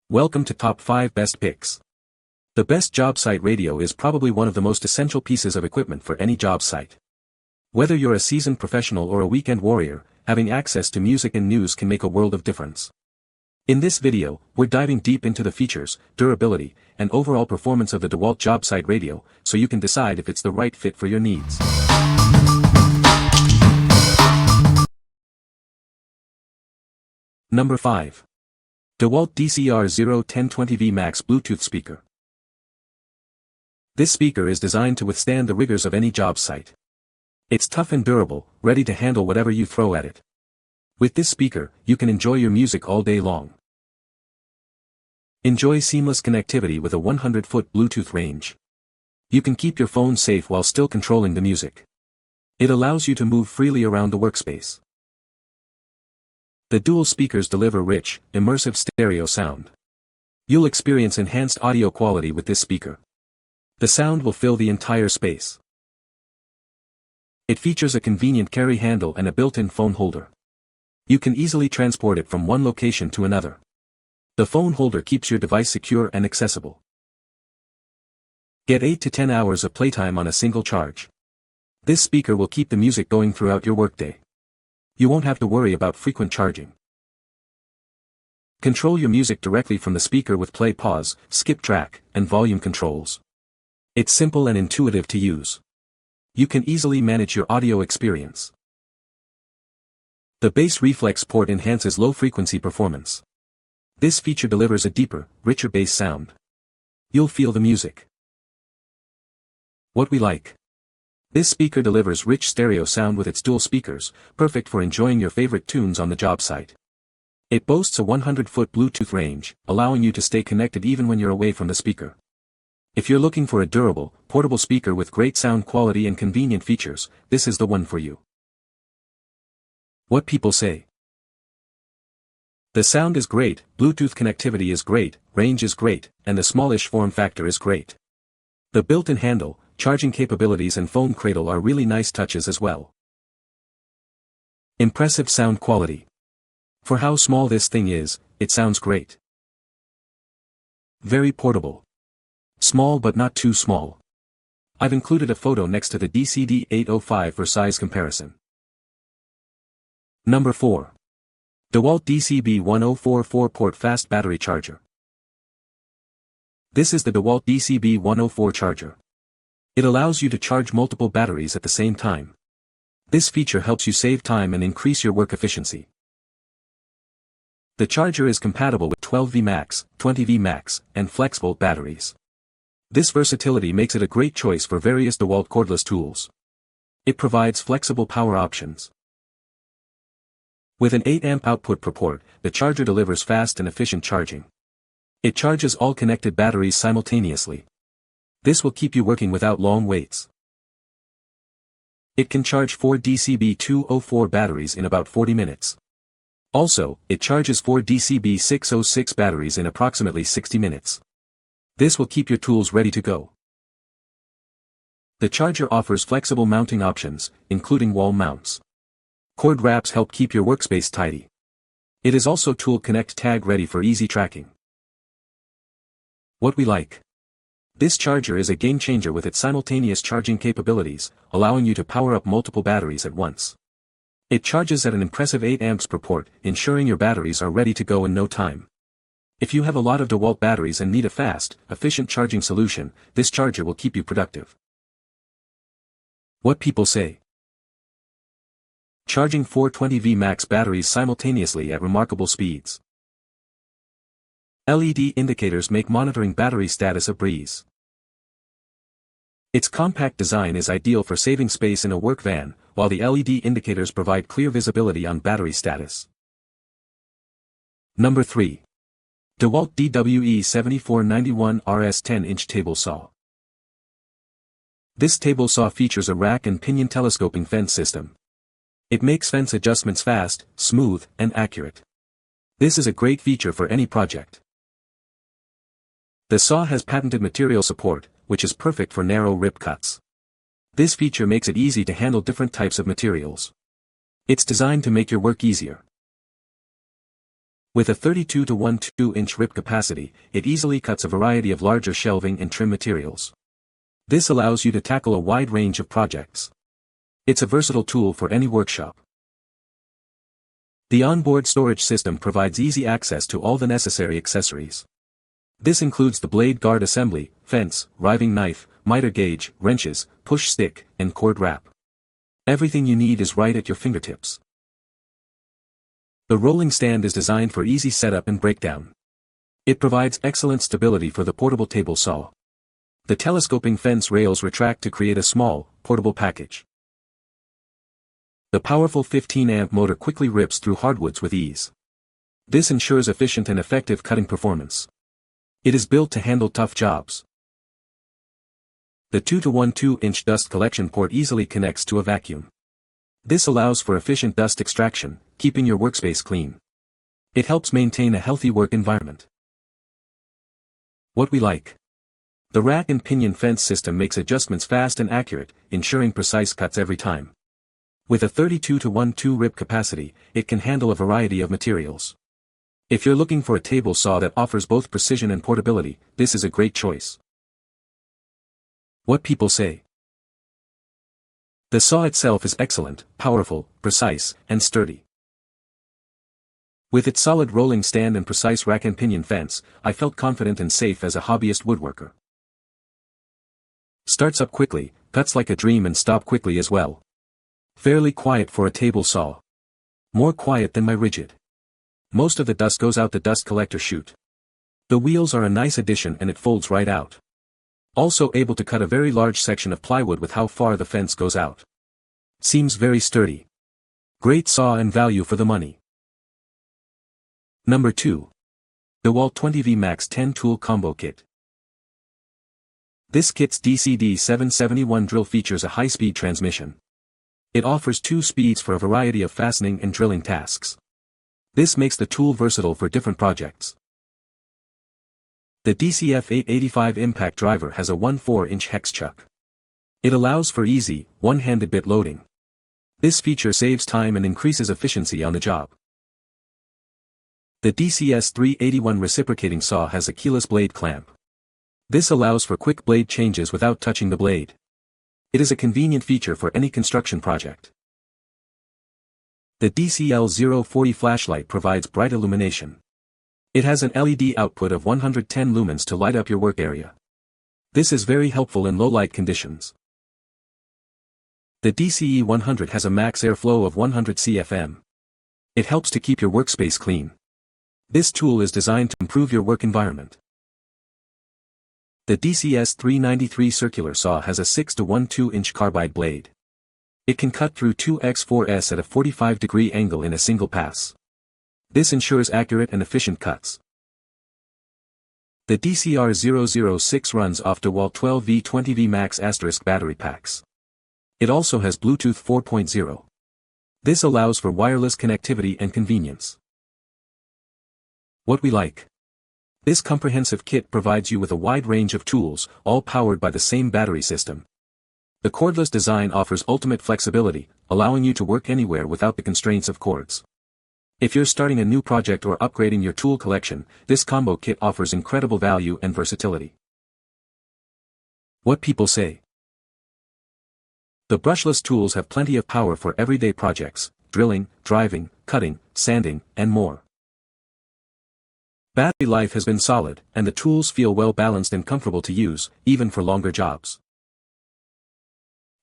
Welcome to Top 5 Best Picks. The best job site radio is probably one of the most essential pieces of equipment for any job site. Whether you're a seasoned professional or a weekend warrior, having access to music and news can make a world of difference. In this video, we're diving deep into the features, durability, and overall performance of the DEWALT job site radio, so you can decide if it's the right fit for your needs. Number 5. DEWALT DCR01020V Max Bluetooth Speaker. This speaker is designed to withstand the rigors of any job site. It's tough and durable, ready to handle whatever you throw at it. With this speaker, you can enjoy your music all day long. Enjoy seamless connectivity with a 100-foot Bluetooth range. You can keep your phone safe while still controlling the music. It allows you to move freely around the workspace. The dual speakers deliver rich, immersive stereo sound. You'll experience enhanced audio quality with this speaker. The sound will fill the entire space. It features a convenient carry handle and a built-in phone holder. You can easily transport it from one location to another. The phone holder keeps your device secure and accessible. Get 8 to 10 hours of playtime on a single charge. This speaker will keep the music going throughout your workday. You won't have to worry about frequent charging. Control your music directly from the speaker with play, pause, skip track, and volume controls. It's simple and intuitive to use. You can easily manage your audio experience. The bass reflex port enhances low-frequency performance. This feature delivers a deeper, richer bass sound. You'll feel the music. What we like. This speaker delivers rich stereo sound with its dual speakers, perfect for enjoying your favorite tunes on the job site. It boasts a 100-foot Bluetooth range, allowing you to stay connected even when you're away from the speaker. If you're looking for a durable, portable speaker with great sound quality and convenient features, this is the one for you. What people say. The sound is great, Bluetooth connectivity is great, range is great, and the smallish form factor is great. The built-in handle, charging capabilities and phone cradle are really nice touches as well. Impressive sound quality. For how small this thing is, it sounds great. Very portable. Small but not too small. I've included a photo next to the DCD805 for size comparison. Number 4. DEWALT DCB1044 4-port fast battery charger. This is the DEWALT DCB104 charger. It allows you to charge multiple batteries at the same time. This feature helps you save time and increase your work efficiency. The charger is compatible with 12V Max, 20V Max, and FlexVolt batteries. This versatility makes it a great choice for various DEWALT cordless tools. It provides flexible power options. With an 8-amp output per port, the charger delivers fast and efficient charging. It charges all connected batteries simultaneously. This will keep you working without long waits. It can charge 4 DCB204 batteries in about 40 minutes. Also, it charges 4 DCB606 batteries in approximately 60 minutes. This will keep your tools ready to go. The charger offers flexible mounting options, including wall mounts. Cord wraps help keep your workspace tidy. It is also Tool Connect tag ready for easy tracking. What we like. This charger is a game changer with its simultaneous charging capabilities, allowing you to power up multiple batteries at once. It charges at an impressive 8 amps per port, ensuring your batteries are ready to go in no time. If you have a lot of DEWALT batteries and need a fast, efficient charging solution, this charger will keep you productive. What people say. Charging 4 20V Max batteries simultaneously at remarkable speeds. LED indicators make monitoring battery status a breeze. Its compact design is ideal for saving space in a work van, while the LED indicators provide clear visibility on battery status. Number 3. DEWALT DWE7491 RS 10-inch table saw. This table saw features a rack and pinion telescoping fence system. It makes fence adjustments fast, smooth, and accurate. This is a great feature for any project. The saw has patented material support, which is perfect for narrow rip cuts. This feature makes it easy to handle different types of materials. It's designed to make your work easier. With a 32 to 12-inch rip capacity, it easily cuts a variety of larger shelving and trim materials. This allows you to tackle a wide range of projects. It's a versatile tool for any workshop. The onboard storage system provides easy access to all the necessary accessories. This includes the blade guard assembly, fence, riving knife, miter gauge, wrenches, push stick, and cord wrap. Everything you need is right at your fingertips. The rolling stand is designed for easy setup and breakdown. It provides excellent stability for the portable table saw. The telescoping fence rails retract to create a small, portable package. The powerful 15-amp motor quickly rips through hardwoods with ease. This ensures efficient and effective cutting performance. It is built to handle tough jobs. The 2 to 12-inch dust collection port easily connects to a vacuum. This allows for efficient dust extraction, keeping your workspace clean. It helps maintain a healthy work environment. What we like. The rack and pinion fence system makes adjustments fast and accurate, ensuring precise cuts every time. With a 32 to 12 rip capacity, it can handle a variety of materials. If you're looking for a table saw that offers both precision and portability, this is a great choice. What people say. The saw itself is excellent, powerful, precise, and sturdy. With its solid rolling stand and precise rack and pinion fence, I felt confident and safe as a hobbyist woodworker. Starts up quickly, cuts like a dream and stop quickly as well. Fairly quiet for a table saw. More quiet than my rigid. Most of the dust goes out the dust collector chute. The wheels are a nice addition and it folds right out. Also able to cut a very large section of plywood with how far the fence goes out. Seems very sturdy. Great saw and value for the money. Number 2. DEWALT 20V Max 10 Tool Combo Kit. This kit's DCD771 drill features a high-speed transmission. It offers 2 speeds for a variety of fastening and drilling tasks. This makes the tool versatile for different projects. The DCF885 impact driver has a 1/4-inch hex chuck. It allows for easy, one-handed bit loading. This feature saves time and increases efficiency on the job. The DCS381 reciprocating saw has a keyless blade clamp. This allows for quick blade changes without touching the blade. It is a convenient feature for any construction project. The DCL040 flashlight provides bright illumination. It has an LED output of 110 lumens to light up your work area. This is very helpful in low light conditions. The DCE100 has a max airflow of 100 CFM. It helps to keep your workspace clean. This tool is designed to improve your work environment. The DCS393 circular saw has a 6 to 12-inch carbide blade. It can cut through 2x4s at a 45-degree angle in a single pass. This ensures accurate and efficient cuts. The DCR006 runs off DEWALT 12V 20V Max * battery packs. It also has Bluetooth 4.0. This allows for wireless connectivity and convenience. What we like. This comprehensive kit provides you with a wide range of tools, all powered by the same battery system. The cordless design offers ultimate flexibility, allowing you to work anywhere without the constraints of cords. If you're starting a new project or upgrading your tool collection, this combo kit offers incredible value and versatility. What people say. The brushless tools have plenty of power for everyday projects, drilling, driving, cutting, sanding, and more. Battery life has been solid, and the tools feel well balanced and comfortable to use, even for longer jobs.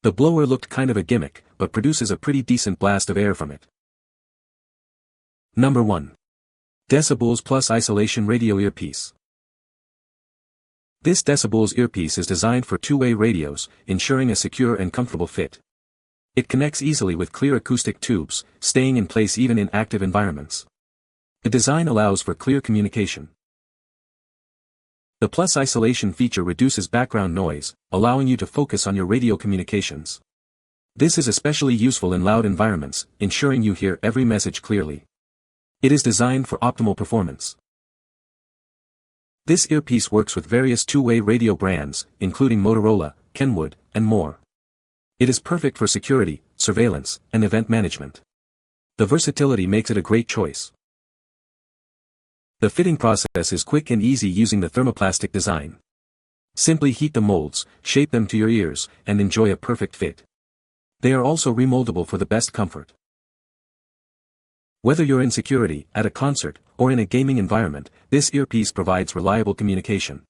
The blower looked kind of a gimmick, but produces a pretty decent blast of air from it. Number 1. Decibullz Plus Isolation Radio Earpiece. This Decibullz earpiece is designed for two-way radios, ensuring a secure and comfortable fit. It connects easily with clear acoustic tubes, staying in place even in active environments. The design allows for clear communication. The Plus Isolation feature reduces background noise, allowing you to focus on your radio communications. This is especially useful in loud environments, ensuring you hear every message clearly. It is designed for optimal performance. This earpiece works with various two-way radio brands, including Motorola, Kenwood, and more. It is perfect for security, surveillance, and event management. The versatility makes it a great choice. The fitting process is quick and easy using the thermoplastic design. Simply heat the molds, shape them to your ears, and enjoy a perfect fit. They are also remoldable for the best comfort. Whether you're in security, at a concert, or in a gaming environment, this earpiece provides reliable communication.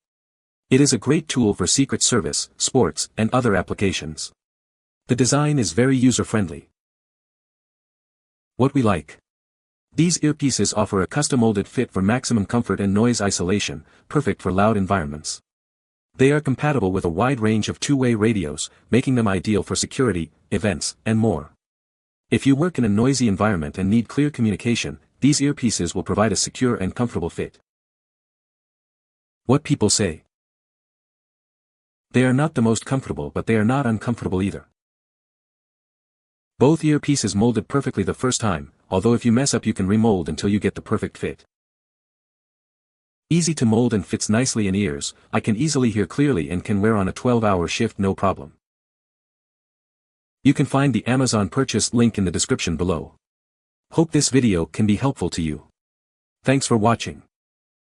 It is a great tool for Secret Service, sports, and other applications. The design is very user-friendly. What we like. These earpieces offer a custom-molded fit for maximum comfort and noise isolation, perfect for loud environments. They are compatible with a wide range of two-way radios, making them ideal for security, events, and more. If you work in a noisy environment and need clear communication, these earpieces will provide a secure and comfortable fit. What people say. They are not the most comfortable, but they are not uncomfortable either. Both earpieces molded perfectly the first time, although if you mess up you can remold until you get the perfect fit. Easy to mold and fits nicely in ears. I can easily hear clearly and can wear on a 12-hour shift no problem. You can find the Amazon purchase link in the description below. Hope this video can be helpful to you. Thanks for watching.